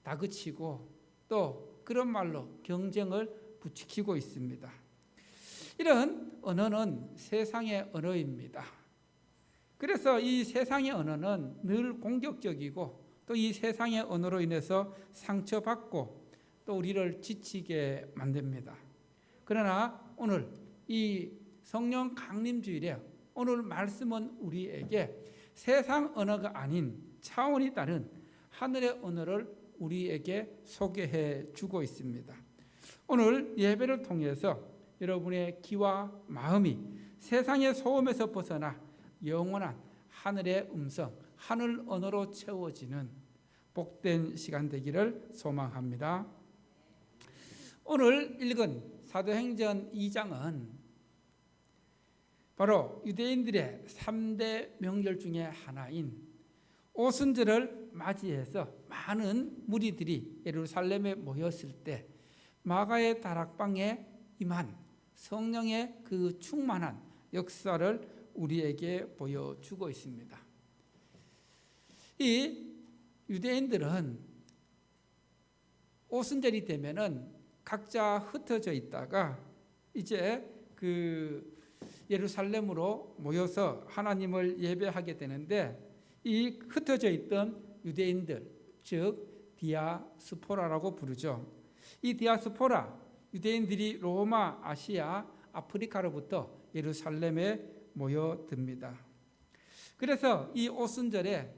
다그치고 또 그런 말로 경쟁을 부추기고 있습니다. 이런 언어는 세상의 언어입니다. 그래서 이 세상의 언어는 늘 공격적이고 또 이 세상의 언어로 인해서 상처받고 또 우리를 지치게 만듭니다. 그러나 오늘 이 성령 강림주일에 오늘 말씀은 우리에게 세상 언어가 아닌 차원이 다른 하늘의 언어를 우리에게 소개해 주고 있습니다. 오늘 예배를 통해서 여러분의 귀와 마음이 세상의 소음에서 벗어나 영원한 하늘의 음성, 하늘 언어로 채워지는 복된 시간 되기를 소망합니다. 오늘 읽은 사도행전 2장은 바로 유대인들의 3대 명절 중에 하나인 오순절을 맞이해서 많은 무리들이 예루살렘에 모였을 때 마가의 다락방에 임한 성령의 그 충만한 역사를 우리에게 보여주고 있습니다. 이 유대인들은 오순절이 되면은 각자 흩어져 있다가 이제 그 예루살렘으로 모여서 하나님을 예배하게 되는데 이 흩어져 있던 유대인들, 즉 디아스포라라고 부르죠. 이 디아스포라 유대인들이 로마, 아시아, 아프리카로부터 예루살렘에 모여듭니다. 그래서 이 오순절에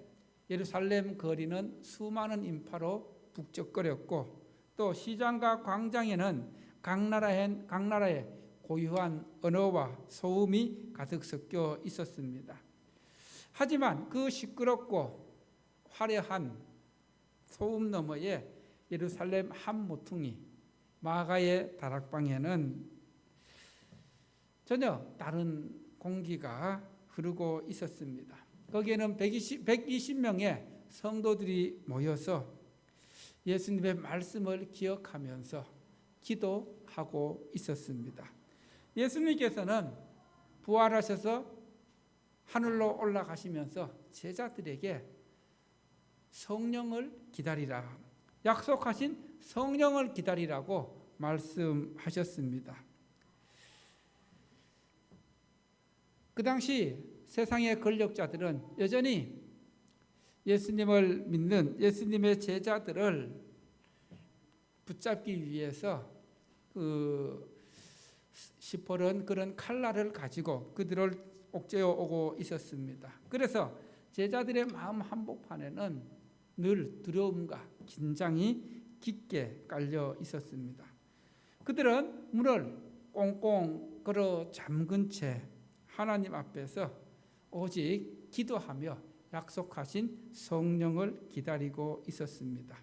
예루살렘 거리는 수많은 인파로 북적거렸고 또 시장과 광장에는 각 나라의 고유한 언어와 소음이 가득 섞여 있었습니다. 하지만 그 시끄럽고 화려한 소음 너머에 예루살렘 한 모퉁이 마가의 다락방에는 전혀 다른 공기가 흐르고 있었습니다. 거기에는 120명의 성도들이 모여서 예수님의 말씀을 기억하면서 기도하고 있었습니다. 예수님께서는 부활하셔서 하늘로 올라가시면서 제자들에게 성령을 기다리라, 약속하신 성령을 기다리라고 말씀하셨습니다. 그 당시 세상의 권력자들은 여전히 예수님을 믿는 예수님의 제자들을 붙잡기 위해서 시퍼런 그런 칼날을 가지고 그들을 옥죄어 오고 있었습니다. 그래서 제자들의 마음 한복판에는 늘 두려움과 긴장이 깊게 깔려 있었습니다. 그들은 문을 꽁꽁 걸어 잠근 채 하나님 앞에서 오직 기도하며 약속하신 성령을 기다리고 있었습니다.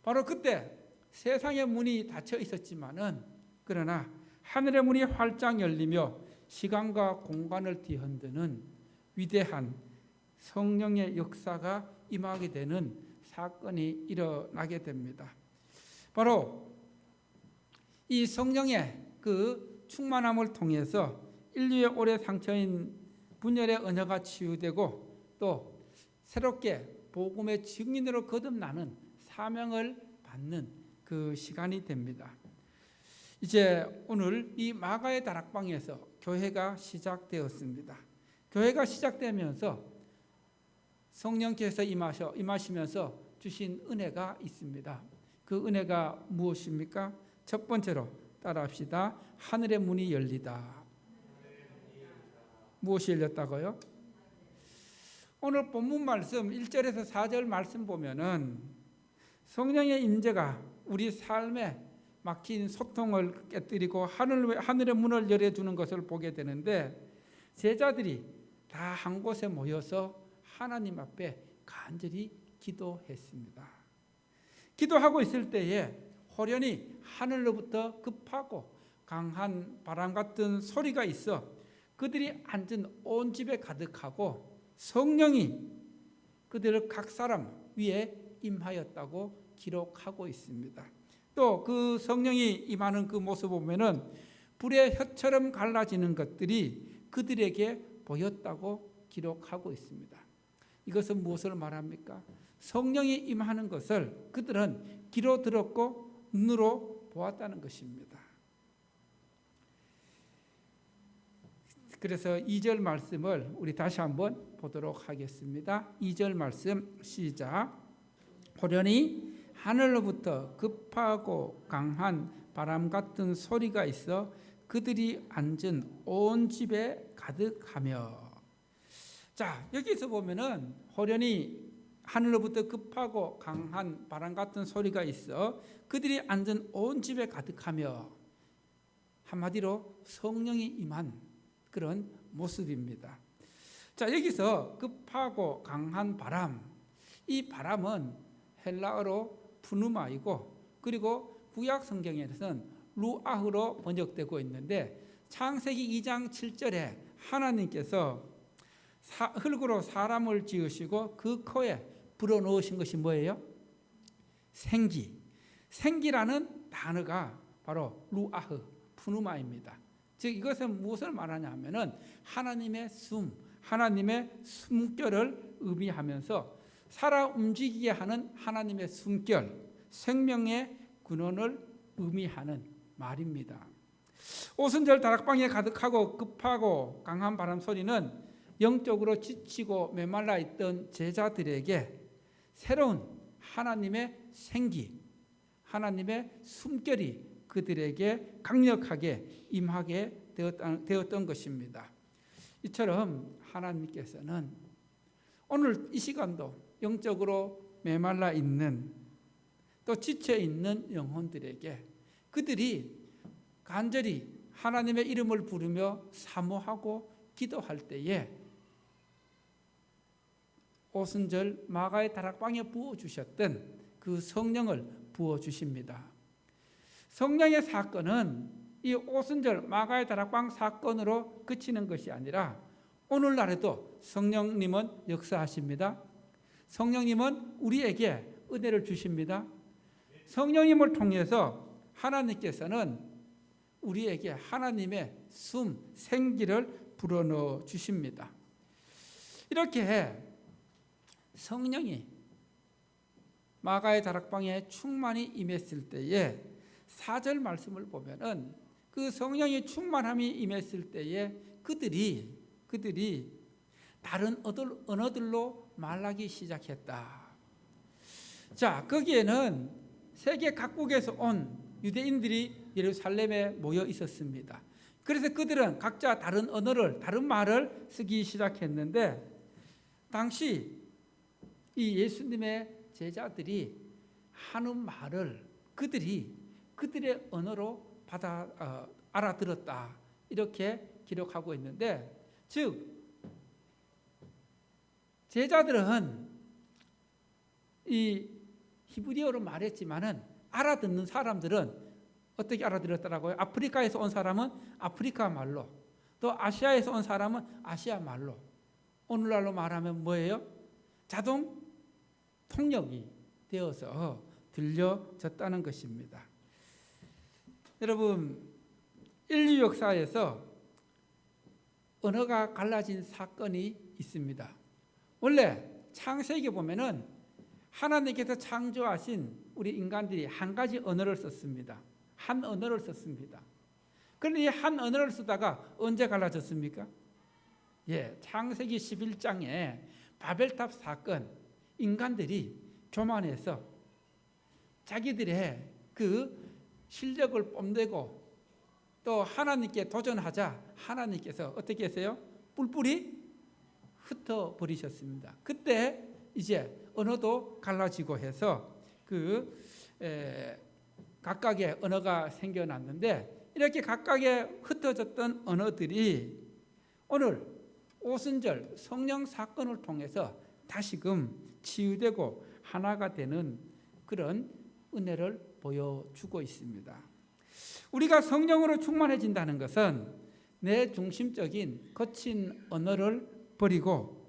바로 그때 세상의 문이 닫혀 있었지만은 그러나 하늘의 문이 활짝 열리며 시간과 공간을 뒤흔드는 위대한 성령의 역사가 임하게 되는 사건이 일어나게 됩니다. 바로 이 성령의 그 충만함을 통해서 인류의 오래 상처인 분열의 언어가 치유되고 또 새롭게 복음의 증인으로 거듭나는 사명을 받는 그 시간이 됩니다. 이제 오늘 이 마가의 다락방에서 교회가 시작되었습니다. 교회가 시작되면서 성령께서 임하시면서 주신 은혜가 있습니다. 그 은혜가 무엇입니까? 첫 번째로 따라합시다. 하늘의 문이 열리다. 무엇이 열렸다고요? 오늘 본문 말씀 1절에서 4절 말씀 보면은 성령의 임재가 우리 삶에 막힌 소통을 깨뜨리고 하늘의 문을 열어주는 것을 보게 되는데 제자들이 다 한 곳에 모여서 하나님 앞에 간절히 기도했습니다. 기도하고 있을 때에 호련히 하늘로부터 급하고 강한 바람 같은 소리가 있어 그들이 앉은 온 집에 가득하고 성령이 그들을 각 사람 위에 임하였다고 기록하고 있습니다. 또 그 성령이 임하는 그 모습 보면은 불의 혀처럼 갈라지는 것들이 그들에게 보였다고 기록하고 있습니다. 이것은 무엇을 말합니까? 성령이 임하는 것을 그들은 귀로 들었고 눈으로 보았다는 것입니다. 그래서 2절 말씀을 우리 다시 한번 보도록 하겠습니다. 2절 말씀 시작. 호련히 하늘로부터 급하고 강한 바람 같은 소리가 있어 그들이 앉은 온 집에 가득하며. 자, 여기서 보면은 호련히 하늘로부터 급하고 강한 바람 같은 소리가 있어 그들이 앉은 온 집에 가득하며. 한마디로 성령이 임한 그런 모습입니다. 자, 여기서 급하고 강한 바람, 이 바람은 헬라어로 푸누마이고, 그리고 구약 성경에서는 루아흐로 번역되고 있는데, 창세기 2장 7절에 하나님께서 흙으로 사람을 지으시고 그 코에 불어넣으신 것이 뭐예요? 생기. 생기라는 단어가 바로 루아흐, 푸누마입니다. 즉 이것은 무엇을 말하냐 하면은 하나님의 숨, 하나님의 숨결을 의미하면서 살아 움직이게 하는 하나님의 숨결, 생명의 근원을 의미하는 말입니다. 오순절 다락방에 가득하고 급하고 강한 바람 소리는 영적으로 지치고 메말라 있던 제자들에게 새로운 하나님의 생기, 하나님의 숨결이 그들에게 강력하게 임하게 되었던 것입니다. 이처럼 하나님께서는 오늘 이 시간도 영적으로 메말라 있는 또 지쳐 있는 영혼들에게 그들이 간절히 하나님의 이름을 부르며 사모하고 기도할 때에 오순절 마가의 다락방에 부어주셨던 그 성령을 부어주십니다. 성령의 사건은 이 오순절 마가의 다락방 사건으로 그치는 것이 아니라 오늘날에도 성령님은 역사하십니다. 성령님은 우리에게 은혜를 주십니다. 성령님을 통해서 하나님께서는 우리에게 하나님의 숨, 생기를 불어넣어 주십니다. 이렇게 성령이 마가의 다락방에 충만히 임했을 때에 4절 말씀을 보면은 그 성령의 충만함이 임했을 때에 그들이 다른 언어들로 말하기 시작했다. 자, 거기에는 세계 각국에서 온 유대인들이 예루살렘에 모여 있었습니다. 그래서 그들은 각자 다른 언어를, 다른 말을 쓰기 시작했는데, 당시 이 예수님의 제자들이 하는 말을 그들의 언어로 알아들었다, 이렇게 기록하고 있는데, 즉 제자들은 이 히브리어로 말했지만은 알아듣는 사람들은 어떻게 알아들었더라고요? 아프리카에서 온 사람은 아프리카 말로, 또 아시아에서 온 사람은 아시아 말로, 오늘날로 말하면 뭐예요? 자동 통역이 되어서 들려졌다는 것입니다. 여러분, 인류 역사에서 언어가 갈라진 사건이 있습니다. 원래 창세기에 보면은 하나님께서 창조하신 우리 인간들이 한 가지 언어를 썼습니다. 한 언어를 썼습니다. 그런데 이 한 언어를 쓰다가 언제 갈라졌습니까? 창세기 11장에 바벨탑 사건, 인간들이 교만해서 자기들의 그 실력을 뽐내고 또 하나님께 도전하자 하나님께서 어떻게 했어요? 뿔뿔이 흩어버리셨습니다. 그때 이제 언어도 갈라지고 해서 각각의 언어가 생겨났는데, 이렇게 각각의 흩어졌던 언어들이 오늘 오순절 성령 사건을 통해서 다시금 치유되고 하나가 되는 그런 은혜를 보여주고 있습니다. 우리가 성령으로 충만해진다는 것은 내 중심적인 거친 언어를 버리고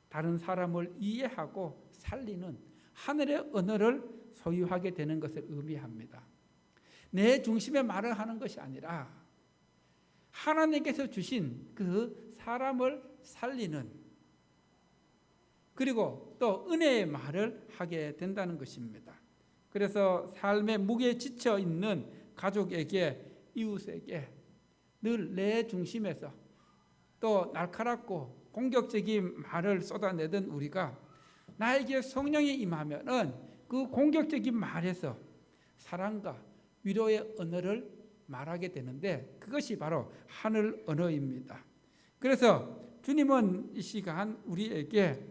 다른 사람을 이해하고 살리는 하늘의 언어를 소유하게 되는 것을 의미합니다. 내 중심에 말을 하는 것이 아니라 하나님께서 주신 그 사람을 살리는 그리고 또 은혜의 말을 하게 된다는 것입니다. 그래서 삶의 무게에 지쳐 있는 가족에게, 이웃에게 늘 내 중심에서 또 날카롭고 공격적인 말을 쏟아내던 우리가 나에게 성령이 임하면은 그 공격적인 말에서 사랑과 위로의 언어를 말하게 되는데, 그것이 바로 하늘 언어입니다. 그래서 주님은 이 시간 우리에게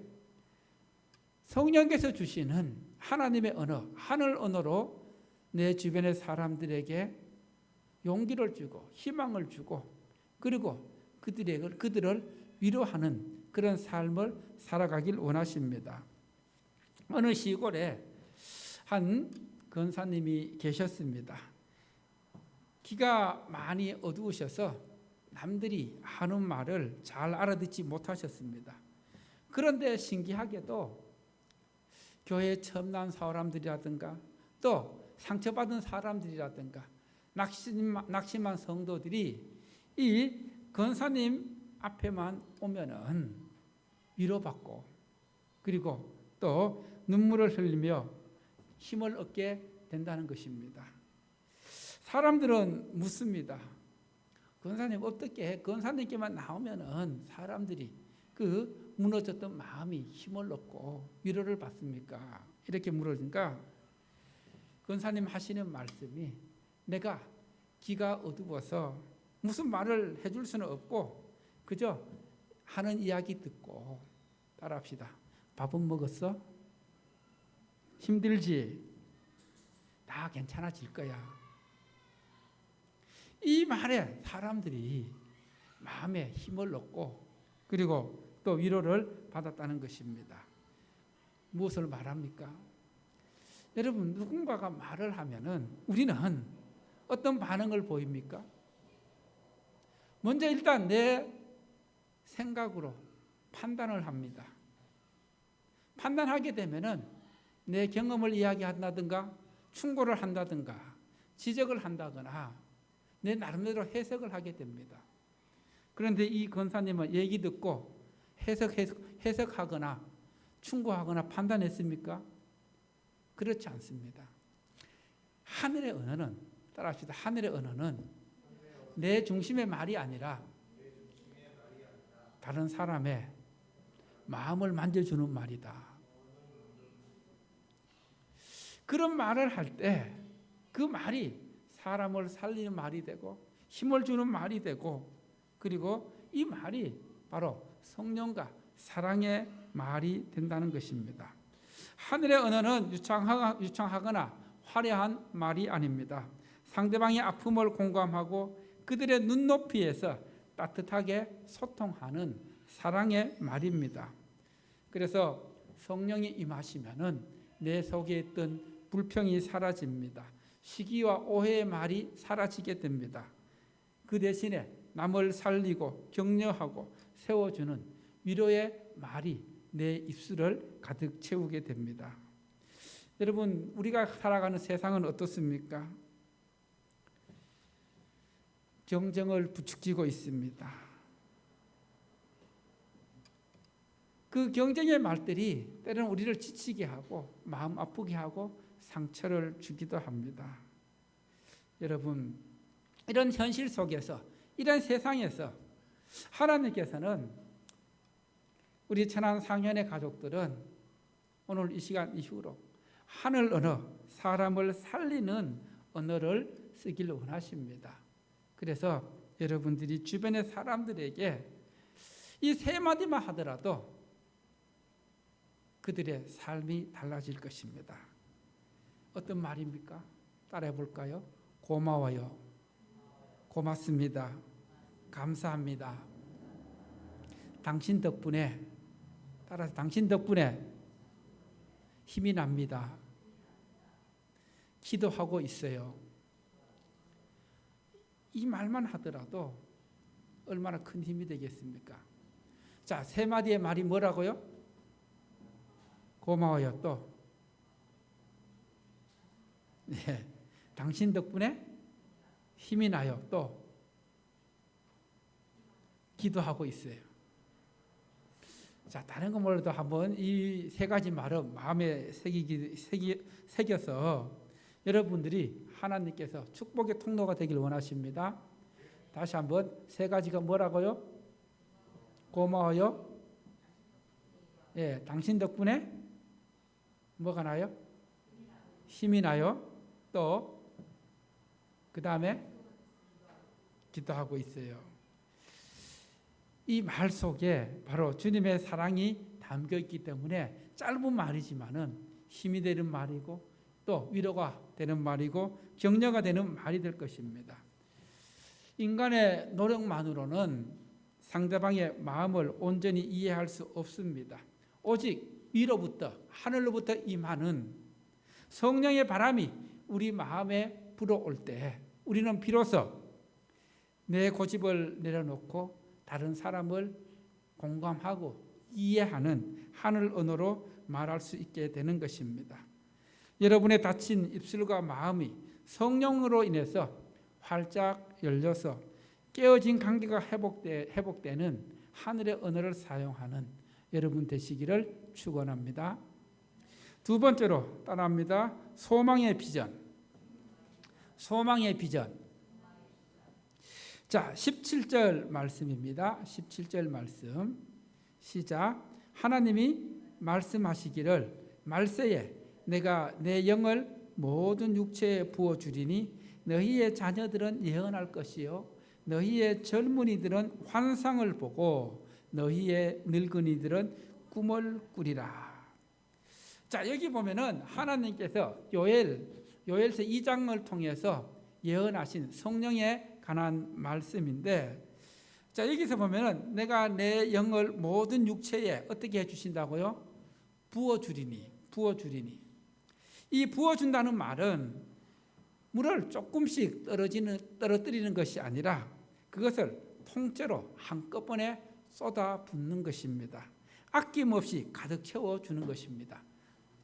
성령께서 주시는 하나님의 언어, 하늘 언어로 내 주변의 사람들에게 용기를 주고 희망을 주고, 그리고 그들을 위로하는 그런 삶을 살아가길 원하십니다. 어느 시골에 한 권사님이 계셨습니다. 귀가 많이 어두우셔서 남들이 하는 말을 잘 알아듣지 못하셨습니다. 그런데 신기하게도 교회에 처음 난 사람들이라든가 또 상처받은 사람들이라든가 낙심한 성도들이 이 권사님 앞에만 오면은 위로받고, 그리고 또 눈물을 흘리며 힘을 얻게 된다는 것입니다. 사람들은 묻습니다. 권사님 어떻게 해? 권사님께만 나오면은 사람들이 그 무너졌던 마음이 힘을 얻고 위로를 받습니까? 이렇게 물으니까 권사님 하시는 말씀이, 내가 귀가 어두워서 무슨 말을 해줄 수는 없고 그저 하는 이야기 듣고 따라합시다. 밥은 먹었어? 힘들지? 다 괜찮아질 거야. 이 말에 사람들이 마음에 힘을 얻고 그리고 또 위로를 받았다는 것입니다. 무엇을 말합니까? 여러분, 누군가가 말을 하면은 우리는 어떤 반응을 보입니까? 먼저 일단 내 생각으로 판단을 합니다. 판단하게 되면은 내 경험을 이야기한다든가 충고를 한다든가 지적을 한다거나 내 나름대로 해석을 하게 됩니다. 그런데 이 권사님은 얘기 듣고 해석하거나 충고하거나 판단했습니까? 그렇지 않습니다. 하늘의 언어는, 따라합시다. 하늘의 언어는 내 중심의 말이 아니라 다른 사람의 마음을 만져주는 말이다. 그런 말을 할 때 그 말이 사람을 살리는 말이 되고 힘을 주는 말이 되고, 그리고 이 말이 바로 성령과 사랑의 말이 된다는 것입니다. 하늘의 언어는 유창하거나 화려한 말이 아닙니다. 상대방의 아픔을 공감하고 그들의 눈높이에서 따뜻하게 소통하는 사랑의 말입니다. 그래서 성령이 임하시면은 내 속에 있던 불평이 사라집니다. 시기와 오해의 말이 사라지게 됩니다. 그 대신에 남을 살리고 격려하고 세워주는 위로의 말이 내 입술을 가득 채우게 됩니다. 여러분, 우리가 살아가는 세상은 어떻습니까? 경쟁을 부추기고 있습니다. 그 경쟁의 말들이 때로는 우리를 지치게 하고 마음 아프게 하고 상처를 주기도 합니다. 여러분, 이런 현실 속에서, 이런 세상에서 하나님께서는 우리 천안 상현의 가족들은 오늘 이 시간 이후로 하늘 언어, 사람을 살리는 언어를 쓰기를 원하십니다. 그래서 여러분들이 주변의 사람들에게 이 세 마디만 하더라도 그들의 삶이 달라질 것입니다. 어떤 말입니까? 따라해 볼까요? 고마워요. 고맙습니다. 감사합니다. 당신 덕분에, 따라서 당신 덕분에 힘이 납니다. 기도하고 있어요. 이 말만 하더라도 얼마나 큰 힘이 되겠습니까? 자, 세 마디의 말이 뭐라고요? 고마워요. 또 네, 당신 덕분에 힘이 나요. 또 기도하고 있어요. 자, 다른 거 몰라도 한번 이 세 가지 말을 마음에 새겨서 여러분들이 하나님께서 축복의 통로가 되길 원하십니다. 다시 한번 세 가지가 뭐라고요? 고마워요. 예, 당신 덕분에 뭐가 나요? 힘이 나요. 또 그 다음에 기도하고 있어요. 이 말 속에 바로 주님의 사랑이 담겨 있기 때문에 짧은 말이지만은 힘이 되는 말이고 또 위로가 되는 말이고 격려가 되는 말이 될 것입니다. 인간의 노력만으로는 상대방의 마음을 온전히 이해할 수 없습니다. 오직 위로부터 하늘로부터 임하는 성령의 바람이 우리 마음에 불어올 때 우리는 비로소 내 고집을 내려놓고 다른 사람을 공감하고 이해하는 하늘 언어로 말할 수 있게 되는 것입니다. 여러분의 다친 입술과 마음이 성령으로 인해서 활짝 열려서 깨어진 관계가 회복되는 하늘의 언어를 사용하는 여러분 되시기를 축원합니다. 두 번째로 따라합니다. 소망의 비전. 소망의 비전. 자, 17절 말씀입니다. 17절 말씀. 시작. 하나님이 말씀하시기를 말세에 내가 내 영을 모든 육체에 부어주리니 너희의 자녀들은 예언할 것이요 너희의 젊은이들은 환상을 보고 너희의 늙은이들은 꿈을 꾸리라. 자, 여기 보면은 하나님께서 요엘서 2장을 통해서 예언하신 성령에 관한 말씀인데, 자, 여기서 보면은 내가 내 영을 모든 육체에 어떻게 해주신다고요? 부어주리니. 이 부어준다는 말은 물을 조금씩 떨어뜨리는 것이 아니라 그것을 통째로 한꺼번에 쏟아붓는 것입니다. 아낌없이 가득 채워주는 것입니다.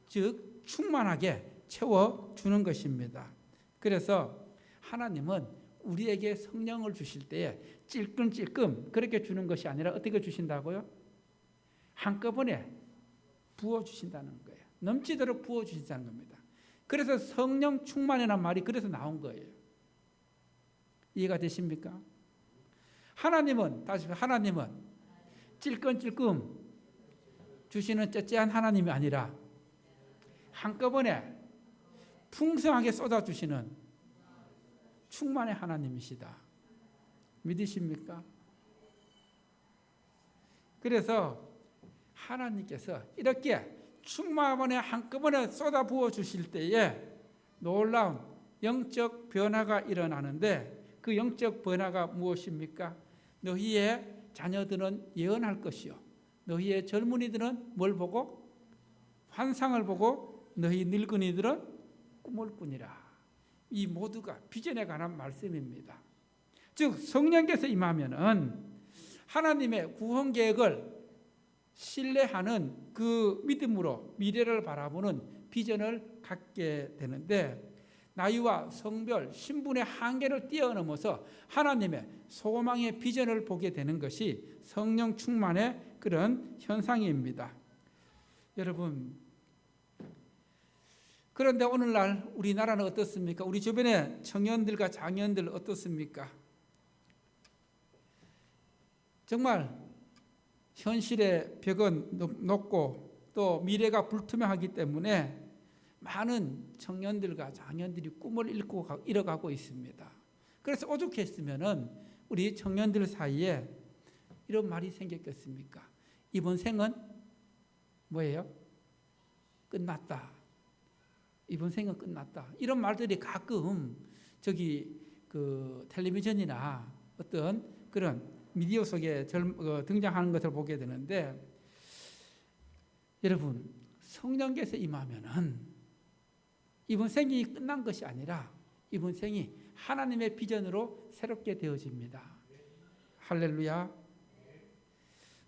즉 충만하게 채워주는 것입니다. 그래서 하나님은 우리에게 성령을 주실 때에 찔끔찔끔 그렇게 주는 것이 아니라 어떻게 주신다고요? 한꺼번에 부어주신다는 거예요. 넘치도록 부어주신다는 겁니다. 그래서 성령 충만이라는 말이 그래서 나온 거예요. 이해가 되십니까? 하나님은 찔끔찔끔 주시는 째째한 하나님이 아니라 한꺼번에 풍성하게 쏟아주시는 충만의 하나님이시다. 믿으십니까? 그래서 하나님께서 이렇게 충만하게 한꺼번에 쏟아 부어 주실 때에 놀라운 영적 변화가 일어나는데 그 영적 변화가 무엇입니까? 너희의 자녀들은 예언할 것이요 너희의 젊은이들은 뭘 보고? 환상을 보고 너희 늙은이들은 꿈을 꾸니라. 이 모두가 비전에 관한 말씀입니다. 즉 성령께서 임하면은 하나님의 구원 계획을 신뢰하는 그 믿음으로 미래를 바라보는 비전을 갖게 되는데 나이와 성별, 신분의 한계를 뛰어넘어서 하나님의 소망의 비전을 보게 되는 것이 성령 충만의 그런 현상입니다. 여러분, 그런데 오늘날 우리나라는 어떻습니까? 우리 주변의 청년들과 장년들 어떻습니까? 정말 현실의 벽은 높고 또 미래가 불투명하기 때문에 많은 청년들과 장년들이 꿈을 잃어가고 있습니다. 그래서 오죽했으면은 우리 청년들 사이에 이런 말이 생겼겠습니까? 이번 생은 뭐예요? 끝났다. 이번 생은 끝났다. 이런 말들이 가끔 그 텔레비전이나 어떤 그런 미디어 속에 등장하는 것을 보게 되는데 여러분 성령께서 임하면은 이번 생이 끝난 것이 아니라 이번 생이 하나님의 비전으로 새롭게 되어집니다. 할렐루야.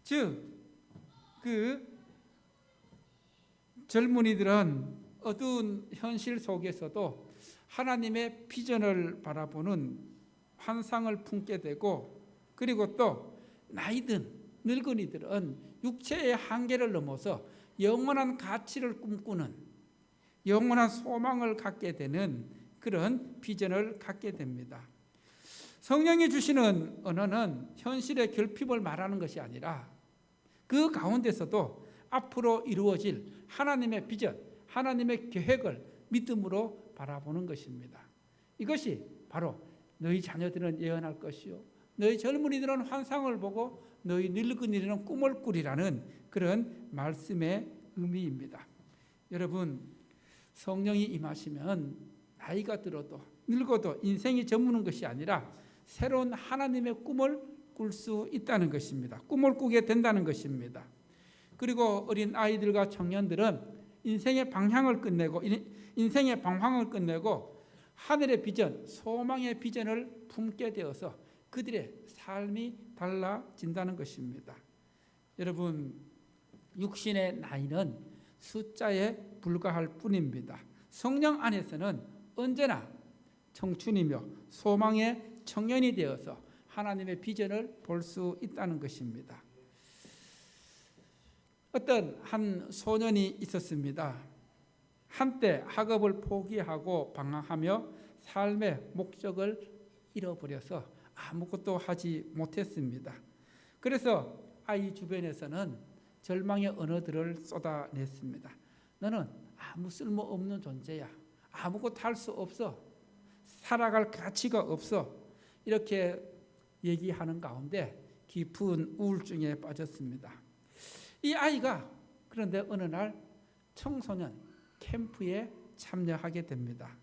즉 그 젊은이들은 어두운 현실 속에서도 하나님의 비전을 바라보는 환상을 품게 되고 그리고 또 나이든 늙은이들은 육체의 한계를 넘어서 영원한 가치를 꿈꾸는, 영원한 소망을 갖게 되는 그런 비전을 갖게 됩니다. 성령이 주시는 언어는 현실의 결핍을 말하는 것이 아니라 그 가운데서도 앞으로 이루어질 하나님의 비전, 하나님의 계획을 믿음으로 바라보는 것입니다. 이것이 바로 너희 자녀들은 예언할 것이요, 너희 젊은이들은 환상을 보고 너희 늙은이들은 꿈을 꾸리라는 그런 말씀의 의미입니다. 여러분, 성령이 임하시면 나이가 들어도 늙어도 인생이 저무는 것이 아니라 새로운 하나님의 꿈을 꿀 수 있다는 것입니다. 꿈을 꾸게 된다는 것입니다. 그리고 어린 아이들과 청년들은 인생의 방향을 끝내고 하늘의 비전, 소망의 비전을 품게 되어서 그들의 삶이 달라진다는 것입니다. 여러분, 육신의 나이는 숫자에 불과할 뿐입니다. 성령 안에서는 언제나 청춘이며 소망의 청년이 되어서 하나님의 비전을 볼 수 있다는 것입니다. 어떤 한 소년이 있었습니다. 한때 학업을 포기하고 방황하며 삶의 목적을 잃어버려서 아무것도 하지 못했습니다. 그래서 아이 주변에서는 절망의 언어들을 쏟아냈습니다. 너는 아무 쓸모없는 존재야. 아무것도 할 수 없어. 살아갈 가치가 없어. 이렇게 얘기하는 가운데 깊은 우울증에 빠졌습니다. 이 아이가 그런데 어느 날 청소년 캠프에 참여하게 됩니다.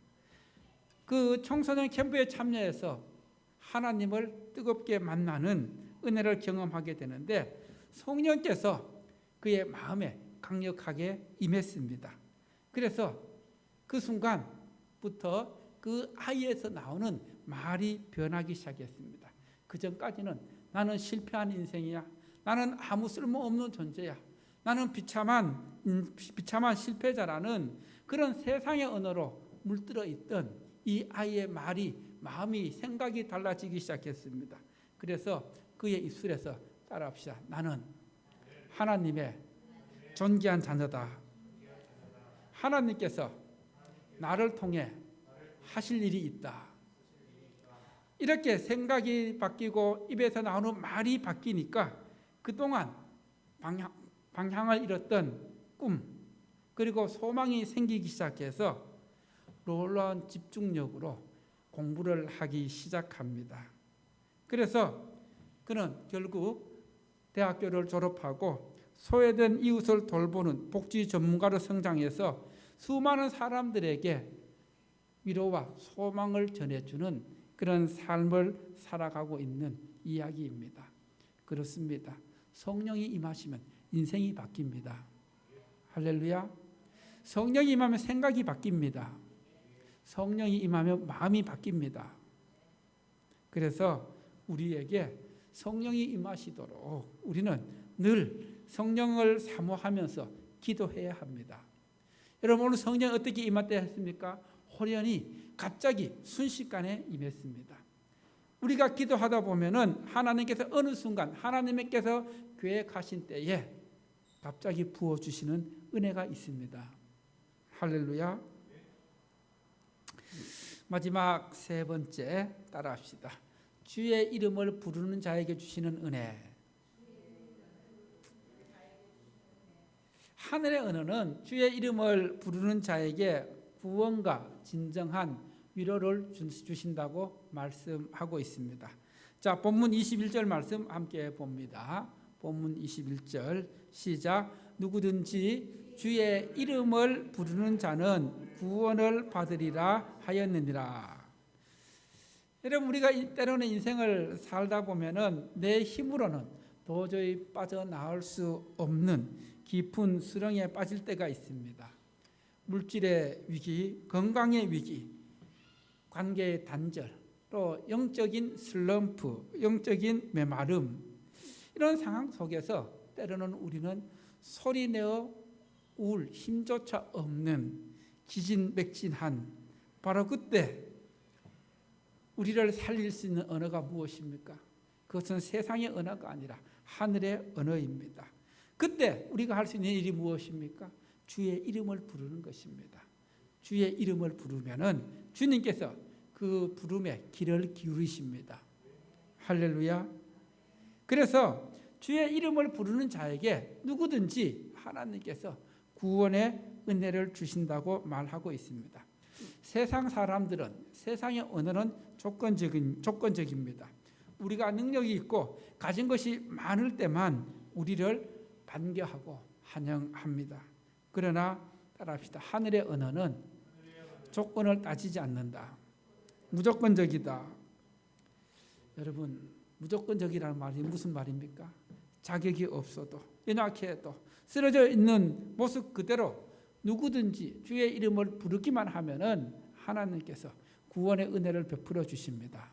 그 청소년 캠프에 참여해서 하나님을 뜨겁게 만나는 은혜를 경험하게 되는데 성령께서 그의 마음에 강력하게 임했습니다. 그래서 그 순간부터 그 아이에서 나오는 말이 변하기 시작했습니다. 그 전까지는 나는 실패한 인생이야. 나는 아무 쓸모없는 존재야. 나는 비참한 실패자라는 그런 세상의 언어로 물들어 있던 이 아이의 마음이 생각이 달라지기 시작했습니다. 그래서 그의 입술에서 따라합시다. 나는 하나님의 존귀한 자녀다. 하나님께서 나를 통해 하실 일이 있다. 이렇게 생각이 바뀌고 입에서 나오는 말이 바뀌니까 그동안 방향을 잃었던 꿈 그리고 소망이 생기기 시작해서 놀라운 집중력으로 공부를 하기 시작합니다. 그래서 그는 결국 대학교를 졸업하고 소외된 이웃을 돌보는 복지 전문가로 성장해서 수많은 사람들에게 위로와 소망을 전해주는 그런 삶을 살아가고 있는 이야기입니다. 그렇습니다. 성령이 임하시면 인생이 바뀝니다. 할렐루야. 성령이 임하면 생각이 바뀝니다. 성령이 임하면 마음이 바뀝니다. 그래서 우리에게 성령이 임하시도록 우리는 늘 성령을 사모하면서 기도해야 합니다. 여러분, 오늘 성령이 어떻게 임했다 했습니까? 호련히 갑자기 순식간에 임했습니다. 우리가 기도하다 보면은 하나님께서 어느 순간 하나님께서 계획하신 때에 갑자기 부어주시는 은혜가 있습니다. 할렐루야. 마지막 세 번째 따라합시다. 주의 이름을 부르는 자에게 주시는 은혜. 하늘의 언어는 주의 이름을 부르는 자에게 구원과 진정한 위로를 주신다고 말씀하고 있습니다. 자, 본문 21절 말씀 함께 봅니다. 본문 21절 시작. 누구든지 주의 이름을 부르는 자는 구원을 받으리라 하였느니라. 여러분, 우리가 때로는 인생을 살다 보면은 내 힘으로는 도저히 빠져나올 수 없는 깊은 수렁에 빠질 때가 있습니다. 물질의 위기, 건강의 위기, 관계의 단절, 또 영적인 슬럼프, 영적인 메마름, 이런 상황 속에서 때로는 우리는 소리내어 울 힘조차 없는 기진맥진한 바로 그때 우리를 살릴 수 있는 언어가 무엇입니까? 그것은 세상의 언어가 아니라 하늘의 언어입니다. 그때 우리가 할 수 있는 일이 무엇입니까? 주의 이름을 부르는 것입니다. 주의 이름을 부르면은 주님께서 그 부름에 귀를 기울이십니다. 할렐루야. 그래서 주의 이름을 부르는 자에게 누구든지 하나님께서 구원의 은혜를 주신다고 말하고 있습니다. 세상 사람들은, 세상의 언어는 조건적입니다. 우리가 능력이 있고 가진 것이 많을 때만 우리를 반겨하고 환영합니다. 그러나 따라합시다. 하늘의 언어는 조건을 따지지 않는다. 무조건적이다. 여러분, 무조건적이라는 말이 무슨 말입니까? 자격이 없어도, 연약해도, 쓰러져 있는 모습 그대로 누구든지 주의 이름을 부르기만 하면은 하나님께서 구원의 은혜를 베풀어 주십니다.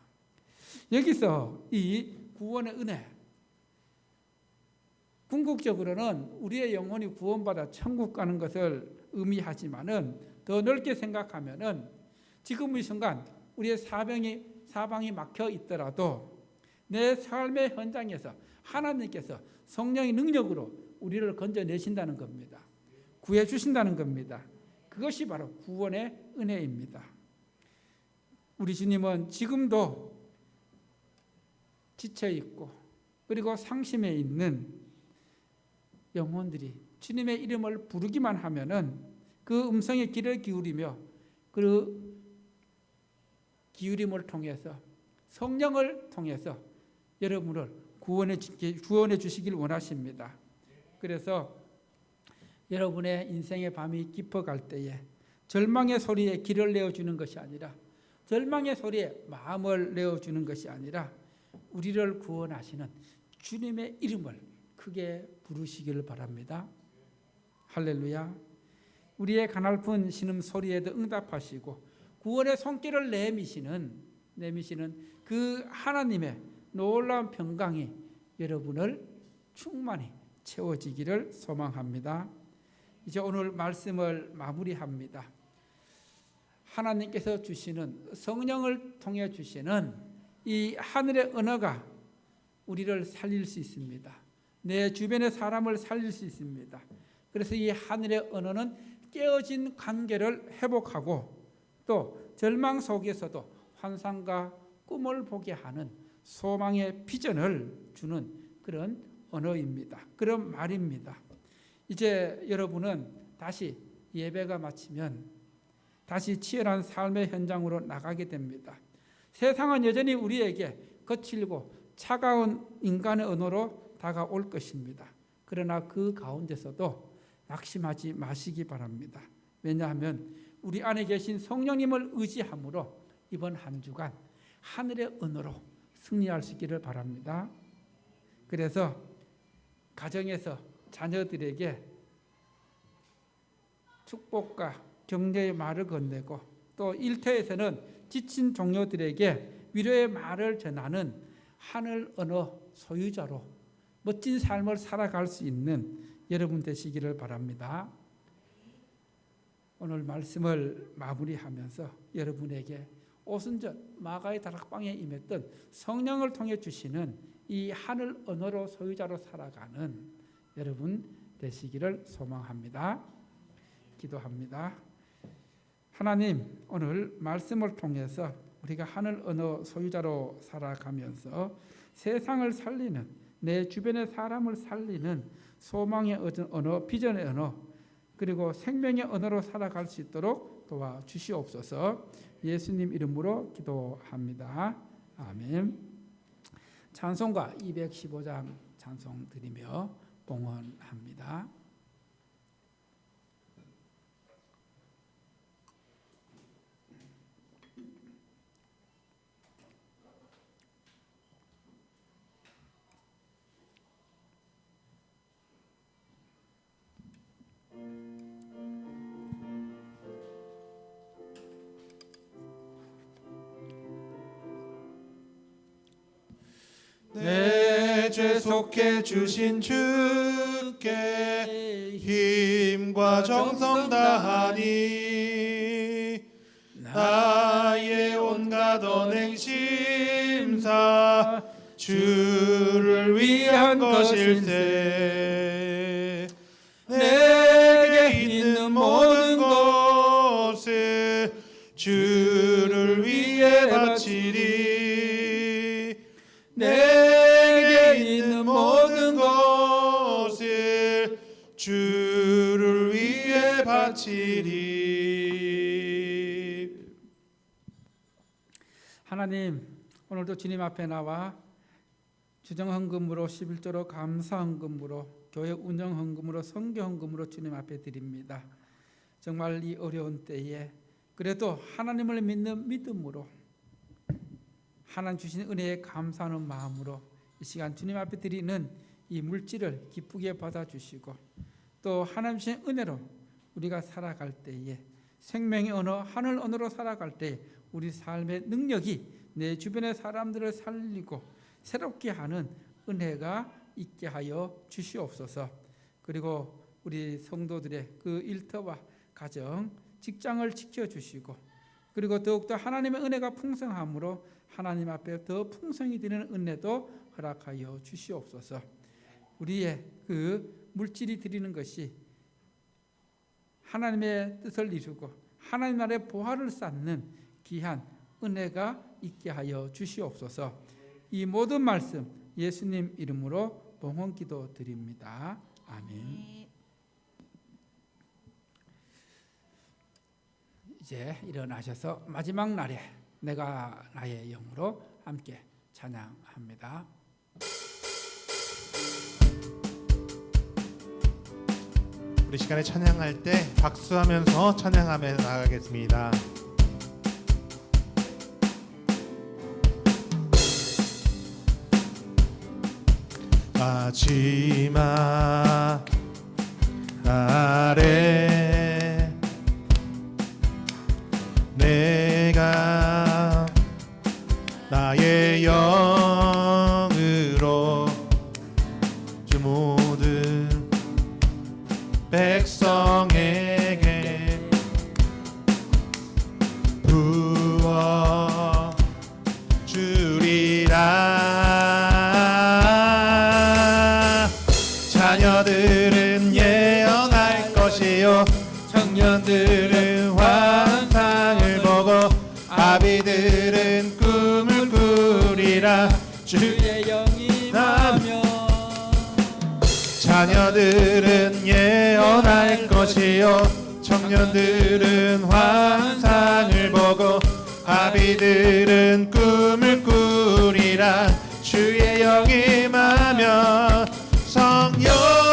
여기서 이 구원의 은혜, 궁극적으로는 우리의 영혼이 구원받아 천국 가는 것을 의미하지만은 더 넓게 생각하면은 지금 이 순간 우리의 사방이 막혀 있더라도 내 삶의 현장에서 하나님께서 성령의 능력으로 우리를 건져내신다는 겁니다. 구해 주신다는 겁니다. 그것이 바로 구원의 은혜입니다. 우리 주님은 지금도 지쳐 있고 그리고 상심해 있는 영혼들이 주님의 이름을 부르기만 하면은 그 음성에 귀를 기울이며 그 기울임을 통해서 성령을 통해서 여러분을 구원해 주시길 원하십니다. 그래서 여러분의 인생의 밤이 깊어갈 때에 절망의 소리에 귀를 내어주는 것이 아니라, 절망의 소리에 마음을 내어주는 것이 아니라 우리를 구원하시는 주님의 이름을 크게 부르시기를 바랍니다. 할렐루야. 우리의 가냘픈 신음 소리에도 응답하시고 구원의 손길을 내미시는 그 하나님의 놀라운 평강이 여러분을 충만히 채워지기를 소망합니다. 이제 오늘 말씀을 마무리합니다. 하나님께서 주시는, 성령을 통해 주시는 이 하늘의 언어가 우리를 살릴 수 있습니다. 내 주변의 사람을 살릴 수 있습니다. 그래서 이 하늘의 언어는 깨어진 관계를 회복하고 또 절망 속에서도 환상과 꿈을 보게 하는 소망의 비전을 주는 그런 언어입니다. 그런 말입니다. 이제 여러분은 다시 예배가 마치면 다시 치열한 삶의 현장으로 나가게 됩니다. 세상은 여전히 우리에게 거칠고 차가운 인간의 언어로 다가올 것입니다. 그러나 그 가운데서도 낙심하지 마시기 바랍니다. 왜냐하면 우리 안에 계신 성령님을 의지함으로 이번 한 주간 하늘의 언어로 승리할 수 있기를 바랍니다. 그래서 가정에서 자녀들에게 축복과 격려의 말을 건네고 또 일터에서는 지친 동료들에게 위로의 말을 전하는 하늘 언어 소유자로 멋진 삶을 살아갈 수 있는 여러분 되시기를 바랍니다. 오늘 말씀을 마무리하면서 여러분에게 오순절 마가의 다락방에 임했던 성령을 통해 주시는 이 하늘 언어로 소유자로 살아가는 여러분 되시기를 소망합니다. 기도합니다. 하나님, 오늘 말씀을 통해서 우리가 하늘 언어 소유자로 살아가면서 세상을 살리는, 내 주변의 사람을 살리는 소망의 언어, 비전의 언어, 그리고 생명의 언어로 살아갈 수 있도록 도와주시옵소서. 예수님 이름으로 기도합니다. 아멘. 찬송가 215장 찬송 드리며 봉헌합니다. 내 죄 속해 주신 주께 힘과 정성 다하니 나의 온갖 언행 심사 주를 위한 것 것일세. 내게 있는 모든 것을 주를 위해 바치리. 내게 있는 모든 것을 주를 위해 바치리. 하나님, 오늘도 주님 앞에 나와 주정헌금으로 11조로 감사헌금으로 교회 운영헌금으로 선교헌금으로 주님 앞에 드립니다. 정말 이 어려운 때에 그래도 하나님을 믿는 믿음으로 하나님 주신 은혜에 감사하는 마음으로 이 시간 주님 앞에 드리는 이 물질을 기쁘게 받아주시고 또 하나님 주신 은혜로 우리가 살아갈 때에 생명의 언어 하늘 언어로 살아갈 때 우리 삶의 능력이 내 주변의 사람들을 살리고 새롭게 하는 은혜가 있게 하여 주시옵소서. 그리고 우리 성도들의 그 일터와 가정, 직장을 지켜주시고 그리고 더욱더 하나님의 은혜가 풍성함으로 하나님 앞에 더 풍성히 드리는 은혜도 허락하여 주시옵소서. 우리의 그 물질이 드리는 것이 하나님의 뜻을 이루고 하나님 나라의 보화를 쌓는 귀한 은혜가 있게 하여 주시옵소서. 이 모든 말씀 예수님 이름으로 봉헌 기도 드립니다. 아멘. 이제 일어나셔서 마지막 날에 내가 나의 영으로 함께 찬양합니다. 우리 시간에 찬양할 때 박수하면서 찬양하며 나가겠습니다. 마지막 날에 내가 나의 영으로 주 모든 백성에게 부어 주리라. 자녀들은 예언할 것이요 청년들은 환상을 보고 아비들은 꿈을 꾸리라. 주의 영이 임하며 자녀들은 예언할 것이요 청년들은 환상을 보고 아비들은 꿈을 꾸리라. 주의 영이 임하며 성령이여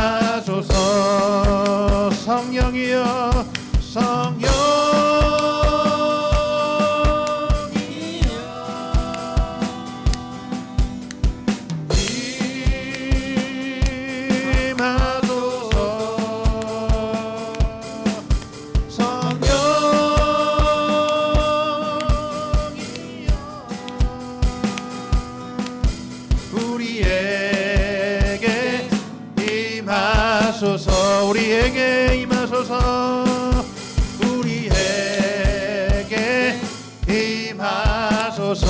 임하소서. 성령이여 성령이여 임하소서. 성령이여 우리에게 임하소서. 우리에게 임하소서. 우리에게 임하소서.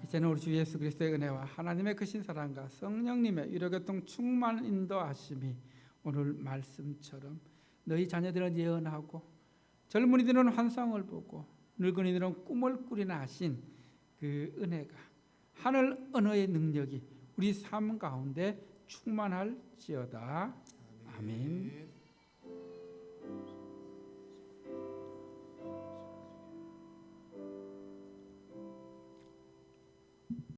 이제는 우리 주 예수 그리스도의 은혜와 하나님의 크신 사랑과 성령님의 위로교통 충만 인도하심이 오늘 말씀처럼 너희 자녀들은 예언하고 젊은이들은 환상을 보고 늙은이들은 꿈을 꾸리나 하신 그 은혜가 하늘 언어의 능력이 우리 삶 가운데 충만할지어다. 아멘.